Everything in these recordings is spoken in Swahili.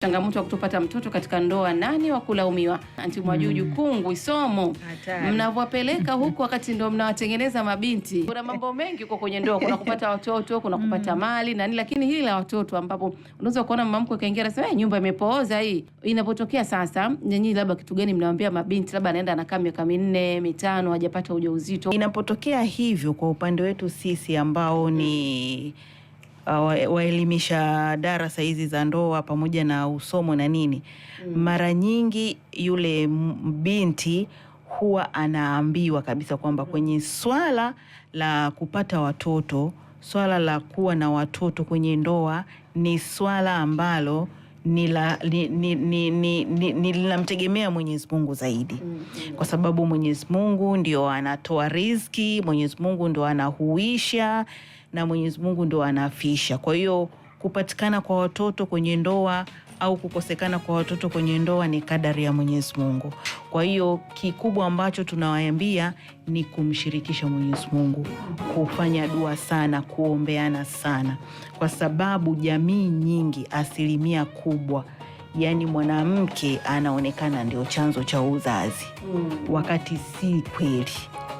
Changamoto ya kutopata mtoto katika ndoa, nani wa kulaumiwa? Anti Mwajuju Kungwi Somo, mnavopeleka huku wakati ndio mnawatengeneza mabinti. Kuna mambo mengi huko kwenye ndoa, kuna kupata watoto, kuna kupata mali na nini, lakini hili la watoto ambapo unaweza kuona mama mkwe kaingia anasema nyumba imepooza hii. Inapotokea sasa, nyinyi labda kitu gani mnawaambia mabinti, labda anaenda anakaa miaka 4, 5 hajapata ujauzito? Inapotokea hivyo kwa upande wetu sisi ambao ni waelimisha darasa hizi za ndoa pamoja na usomo na nini, mara nyingi yule binti huwa anaambiwa kabisa kwamba kwenye swala la kupata watoto, swala la kuwa na watoto kwenye ndoa ni swala ambalo linamtegemea Mwenyezi Mungu zaidi. Kwa sababu Mwenyezi Mungu ndio anatoa riziki, Mwenyezi Mungu ndio anahuisha na Mwenyezi Mungu ndio anafisha. Kwa hiyo kupatikana kwa watoto kwenye ndoa au kukosekana kwa watoto kwenye ndoa ni kadari ya Mwenyezi Mungu. Kwa hiyo kikubwa ambacho tunawaambia ni kumshirikisha Mwenyezi Mungu, kufanya dua sana, kuombeana sana, kwa sababu jamii nyingi, asilimia kubwa, yani mwanamke anaonekana ndio chanzo cha uzazi, wakati si kweli.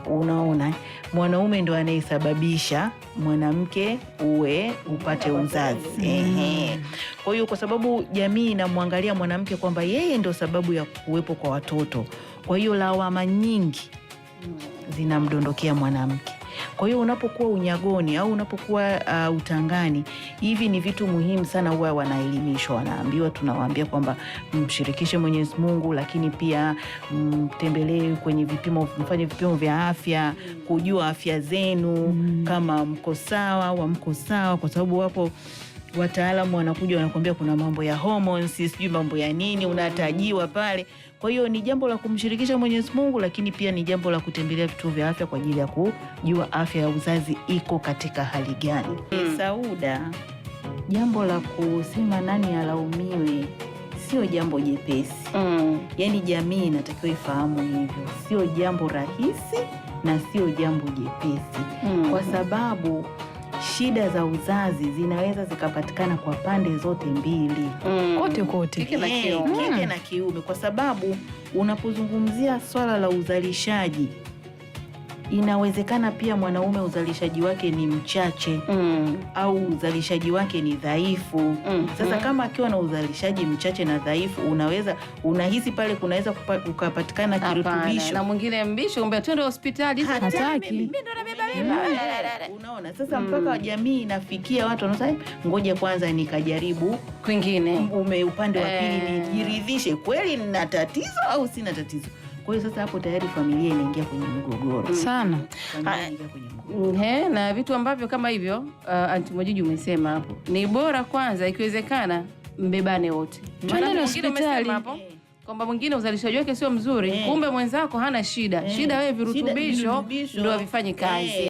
Unaona, mwanaume ndo anayesababisha mwanamke upate uzazi. Kwa hiyo kwa sababu jamii inamwangalia mwanamke kwamba yeye ndo sababu ya kuwepo kwa watoto, kwa hiyo lawama nyingi zinamdondokea mwanamke. Kwa hiyo unapokuwa unyagoni au unapokuwa utangani, hivi ni vitu muhimu sana huwa wanaelimishwa, wanaambiwa, tunawaambia kwamba mshirikishe Mwenyezi Mungu, lakini pia mtembelee kwenye vipimo, mfanye vipimo vya afya, kujua afya zenu, kama mko sawa au mko sawa, kwa sababu wapo wataalamu wanakuja wanakuambia kuna mambo ya hormones, sijui mambo ya nini, unatajiwa pale. Kwa hiyo ni jambo la kumshirikisha Mwenyezi Mungu, lakini pia ni jambo la kutembelea vituo vya afya kwa ajili ya kujua afya ya uzazi iko katika hali gani. Sauda, jambo la kusema nani alaumiwe sio jambo jepesi. Yaani jamii inatakiwa ifahamu hivyo. Sio jambo rahisi na sio jambo jepesi. Kwa sababu shida za uzazi zinaweza zikapatikana kwa pande zote mbili. Kote. Kike na kiume. Kwa sababu unapozungumzia swala la uzalishaji, inawezekana pia mwanaume uzalishaji wake ni mchache au uzalishaji wake ni dhaifu. Sasa kama akiwa na uzalishaji mchache na dhaifu, unahisi pale kunaweza kupatikana kirutubisho. Na mwingine mbisho kumbe twende hospitali, hataki. Mimi ndo nabeba. Unaona, sasa mpaka jamii inafikia watu wanasema ngoja kwanza nikajaribu kwingine, upande wa pili nijiridhishe kweli nina tatizo au sina tatizo. Kwa hiyo sasa hapo tayari familia inaingia kwenye mgogoro sana. Na vitu ambavyo kama hivyo Anti Mwajuju umesema hapo, ni bora kwanza ikiwezekana mbebane wote. Twende hospitali hapo kwamba mwingine uzalishaji wake sio mzuri, kumbe mwenzako hana shida. Shida wewe virutubisho ndio havifanye kazi.